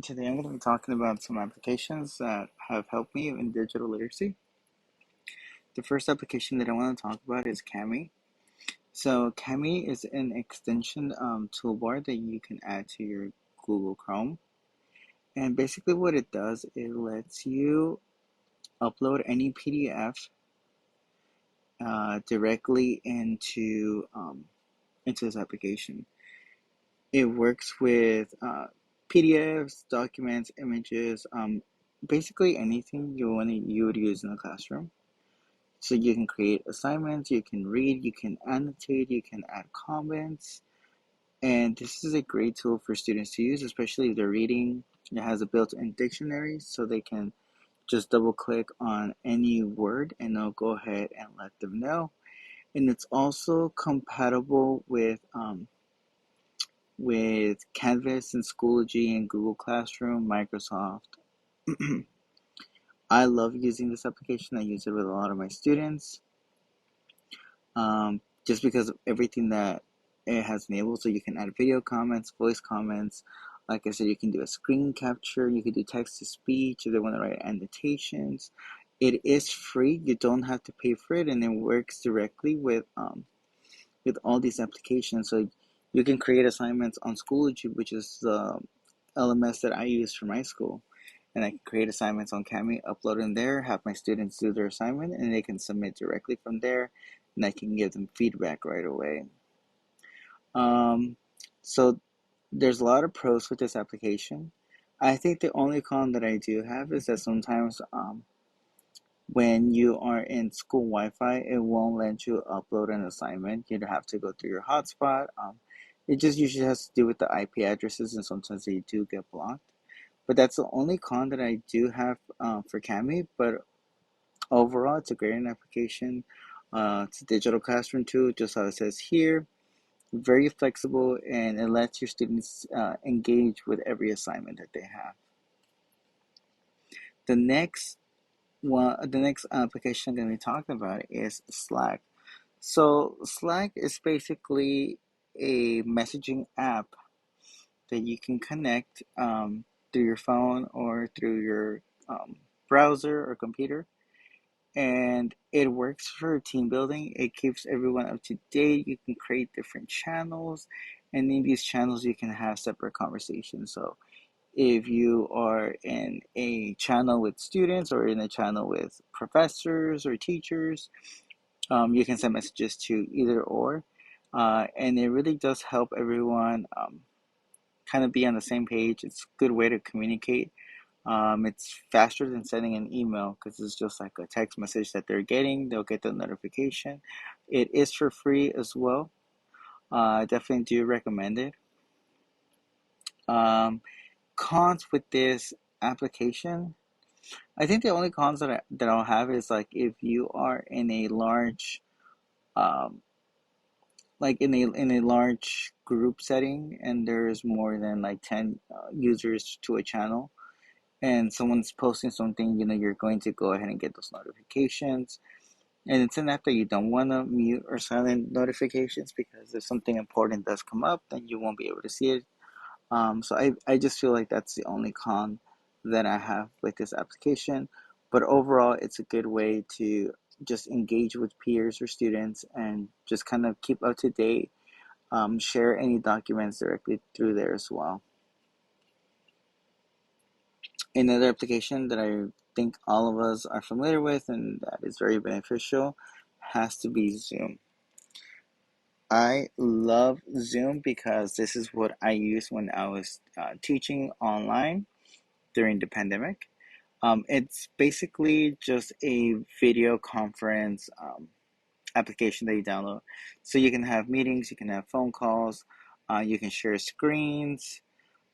Today I'm going to be talking about some applications that have helped me in digital literacy. The first application that I want to talk about is Kami. So Kami is an extension toolbar that you can add to your Google Chrome. And basically what it does, it lets you upload any PDF directly into this application. It works with PDFs, documents, images, basically anything you would use in the classroom. So you can create assignments, you can read, you can annotate, you can add comments, and this is a great tool for students to use, especially if they're reading. It has a built-in dictionary, so they can just double click on any word and it'll go ahead and let them know. And it's also compatible with Canvas and Schoology and Google Classroom, Microsoft. I love using this application. I use it with a lot of my students, just because of everything that it has enabled. So you can add video comments, voice comments. Like I said, you can do a screen capture. You can do text to speech if they want to write annotations. It is free. You don't have to pay for it, and it works directly with all these applications. So you can create assignments on Schoology, which is the LMS that I use for my school. And I can create assignments on Kami, upload in there, have my students do their assignment, and they can submit directly from there, and I can give them feedback right away. Um, so there's a lot of pros with this application. I think the only con that I do have is that sometimes when you are in school Wi-Fi, it won't let you upload an assignment. You'd have to go through your hotspot. It just usually has to do with the IP addresses, and sometimes they do get blocked. But that's the only con that I do have for Kami. But overall, it's a great application. It's a digital classroom tool, just how it says here. Very flexible, and it lets your students engage with every assignment that they have. The next the next application I'm going to be talking about is Slack. So Slack is basically a messaging app that you can connect through your phone or through your browser or computer. And it works for team building. It keeps everyone up to date. You can create different channels, and in these channels, you can have separate conversations. So if you are in a channel with students or in a channel with professors or teachers, you can send messages to either or. And it really does help everyone kind of be on the same page. It's a good way to communicate. It's faster than sending an email because it's just like a text message that they're getting. They'll get the notification. It is for free as well. I definitely do recommend it. Um, Cons with this application, I think the only cons that I'll have is like if you are in a large um, like in a large group setting and there's more than like 10 users to a channel, and someone's posting something, you're going to go ahead and get those notifications. And it's an app that you don't want to mute or silent notifications, because if something important does come up, then you won't be able to see it. So I just feel like that's the only con that I have with this application. But overall, it's a good way to just engage with peers or students and just kind of keep up to date, share any documents directly through there as well. Another application that I think all of us are familiar with and that is very beneficial has to be Zoom. I love Zoom because this is what I used when I was teaching online during the pandemic. It's basically just a video conference application that you download. So you can have meetings, you can have phone calls, you can share screens.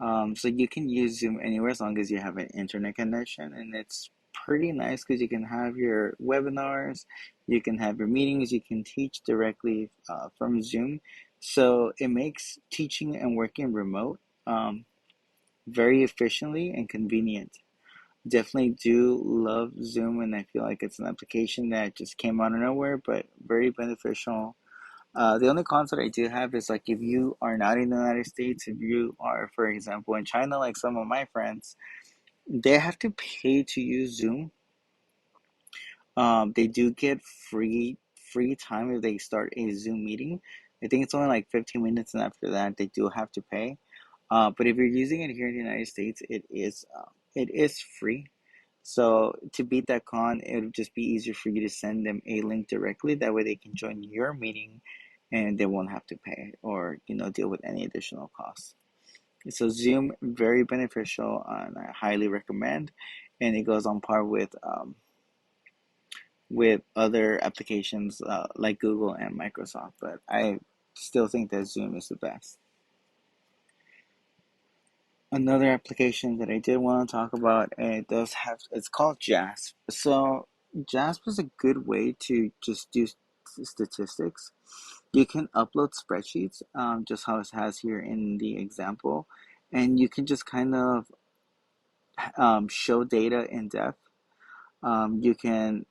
So you can use Zoom anywhere as long as you have an internet connection, and it's pretty nice because you can have your webinars, you can have your meetings, you can teach directly from Zoom. So it makes teaching and working remote very efficiently and convenient. Definitely do love Zoom, and I feel like it's an application that just came out of nowhere, but very beneficial. The only cons that I do have is like if you are not in the United States, if you are, for example, in China, like some of my friends, they have to pay to use Zoom. They do get free time if they start a Zoom meeting. I think it's only like 15 minutes, and after that, they do have to pay. But if you're using it here in the United States, it is free. So to beat that con, it would just be easier for you to send them a link directly. That way, they can join your meeting, and they won't have to pay or deal with any additional costs. So Zoom very beneficial, and I highly recommend. And it goes on par with other applications like Google and Microsoft, but I still think that Zoom is the best. Another application that I did want to talk about, it's called JASP. So JASP is a good way to just do statistics. You can upload spreadsheets, just how it has here in the example, and you can just kind of show data in depth. You can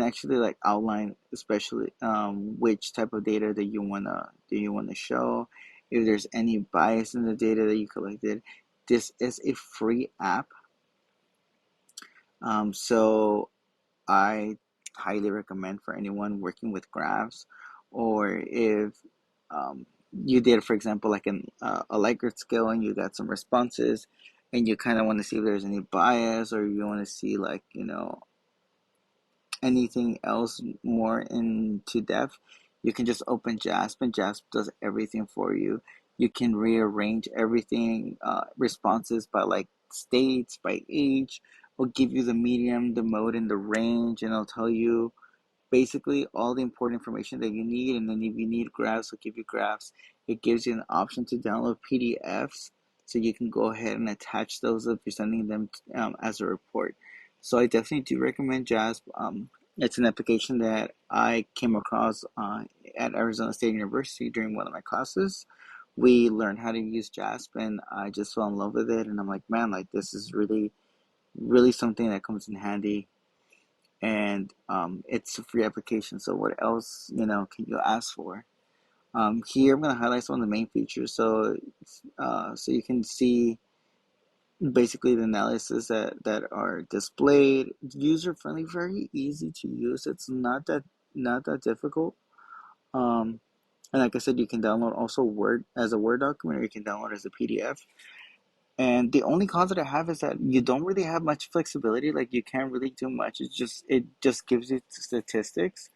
actually like outline especially which type of data that you wanna show, if there's any bias in the data that you collected. This is a free app, so I highly recommend for anyone working with graphs, or if um, you did, for example, like a Likert scale and you got some responses, and you kind of want to see if there's any bias, or you want to see like anything else more into depth, you can just open JASP, and JASP does everything for you. You can rearrange everything, responses by like states, by age. Will give you the medium, the mode, and the range, and it'll tell you basically all the important information that you need. And then if you need graphs, it'll give you graphs. It gives you an option to download PDFs, so you can go ahead and attach those if you're sending them as a report. So I definitely do recommend JASP. It's an application that I came across at Arizona State University during one of my classes. We learned how to use JASP, and I just fell in love with it. And I'm like, man, like this is really, really something that comes in handy, and it's a free application. So what else can you ask for? Here I'm going to highlight some of the main features, so you can see basically the analysis that are displayed. User friendly, very easy to use. It's not that difficult. Um, and like I said, you can download also Word as a Word document, or you can download as a PDF. And the only cons that I have is that you don't really have much flexibility. Like you can't really do much. It just gives you statistics,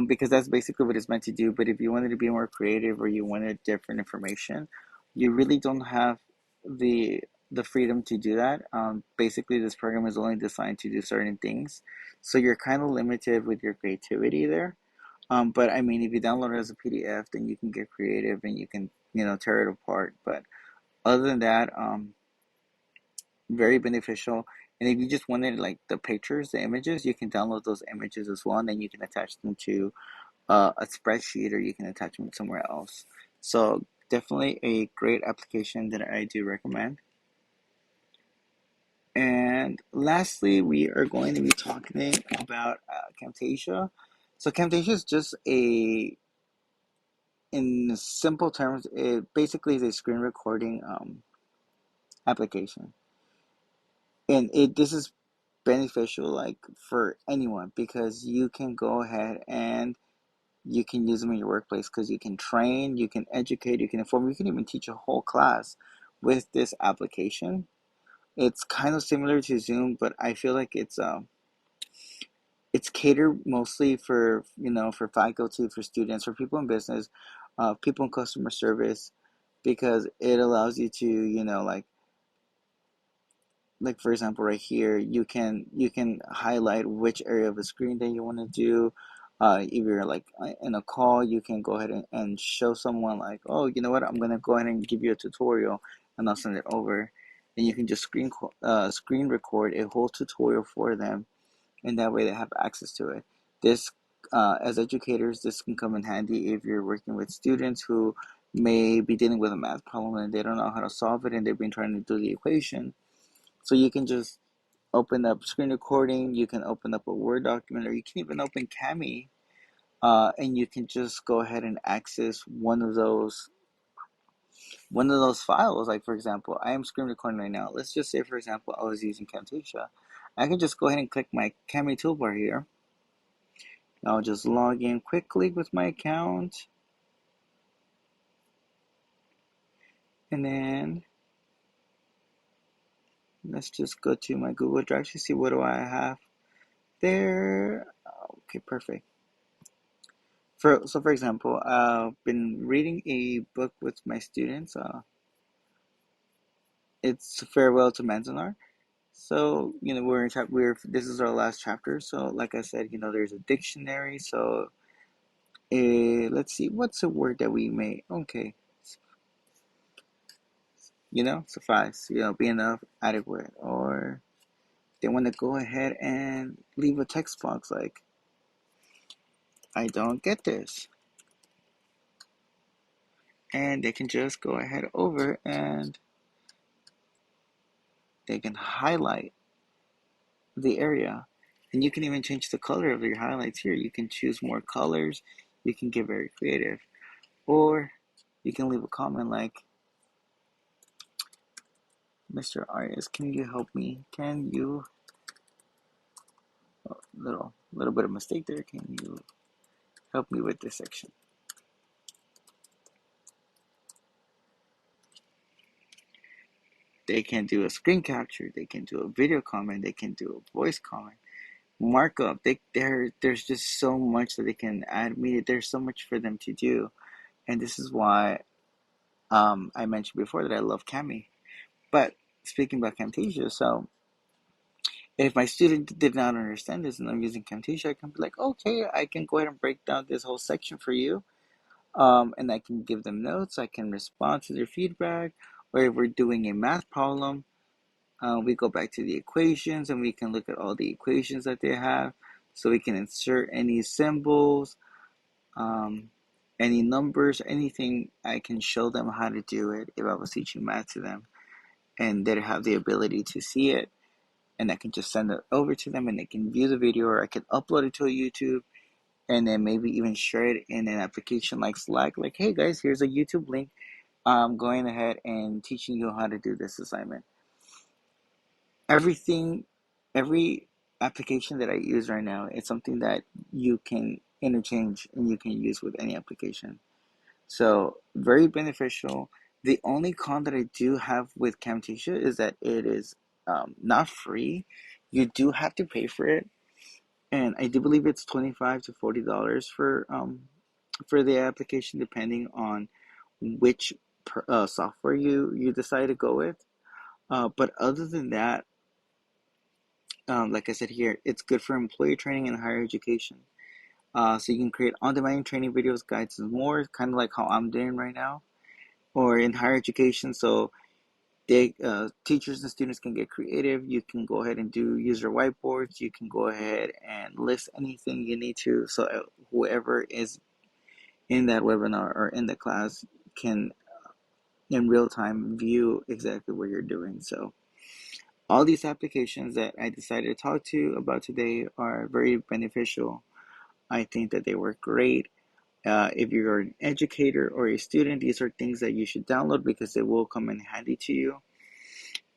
because that's basically what it's meant to do. But if you wanted to be more creative, or you wanted different information, you really don't have the the freedom to do that. Basically, this program is only designed to do certain things, so you're kind of limited with your creativity there. But I mean, if you download it as a PDF, then you can get creative and you can tear it apart. But other than that, very beneficial. And if you just wanted like the pictures, the images, you can download those images as well, and then you can attach them to a spreadsheet, or you can attach them somewhere else. So definitely a great application that I do recommend. And lastly, we are going to be talking about Camtasia. So Camtasia is just in simple terms, it basically is a screen recording application, and this is beneficial like for anyone, because you can go ahead and you can use them in your workplace, because you can train, you can educate, you can inform, you can even teach a whole class with this application. It's kind of similar to Zoom, but I feel like it's catered mostly for faculty, for students, for people in business, people in customer service, because it allows you to like for example right here, you can highlight which area of the screen that you want to do. If you're like in a call, you can go ahead and show someone like, oh, you know what, I'm gonna go ahead and give you a tutorial, and I'll send it over. And you can just screen record a whole tutorial for them, and that way they have access to it. This as educators, this can come in handy if you're working with students who may be dealing with a math problem and they don't know how to solve it, and they've been trying to do the equation. So you can just open up screen recording, you can open up a Word document, or you can even open Cami, and you can just go ahead and access one of those files. Like for example, I am screen recording right now. Let's just say, for example, I was using Camtasia. I can just go ahead and click my Cami toolbar here. I'll just log in quickly with my account, and then let's just go to my Google Drive to see what do I have there. Okay, perfect. For example, I've been reading a book with my students. It's Farewell to Manzanar. So we're in we're this is our last chapter. So like I said, there's a dictionary. So let's see, what's a word that we may, okay, suffice, be enough, adequate, or they want to go ahead and leave a text box like, I don't get this, and they can just go ahead over and they can highlight the area, and you can even change the color of your highlights here. You can choose more colors. You can get very creative, or you can leave a comment like, Mr. Artist, can you help me? Can you, oh, little bit of mistake there. Can you help me with this section? They can do a screen capture. They can do a video comment. They can do a voice comment, markup. There's just so much that they can add media. There's so much for them to do, and this is why I mentioned before that I love Cami. But speaking about Camtasia, so if my student did not understand this and I'm using Camtasia, I can be like, okay, I can go ahead and break down this whole section for you. And I can give them notes. I can respond to their feedback. Or if we're doing a math problem, we go back to the equations and we can look at all the equations that they have. So we can insert any symbols, um, any numbers, anything. I can show them how to do it if I was teaching math to them, and they'd have the ability to see it. And I can just send it over to them and they can view the video, or I can upload it to a YouTube and then maybe even share it in an application like Slack. Like, hey guys, here's a YouTube link. I'm going ahead and teaching you how to do this assignment. Everything, every application that I use right now, it's something that you can interchange and you can use with any application. So very beneficial. The only con that I do have with Camtasia is that it is not free. You do have to pay for it, and I do believe it's $25 to $40 for the application, depending on which software you decide to go with. But other than that, like I said here, it's good for employee training and higher education. So you can create on-demand training videos, guides, and more, kind of like how I'm doing right now, or in higher education. So teachers and students can get creative. You can go ahead and do user whiteboards. You can go ahead and list anything you need to, so whoever is in that webinar or in the class can in real time view exactly what you're doing. So all these applications that I decided to talk to you about today are very beneficial. I think that they work great. If you're an educator or a student, these are things that you should download because they will come in handy to you.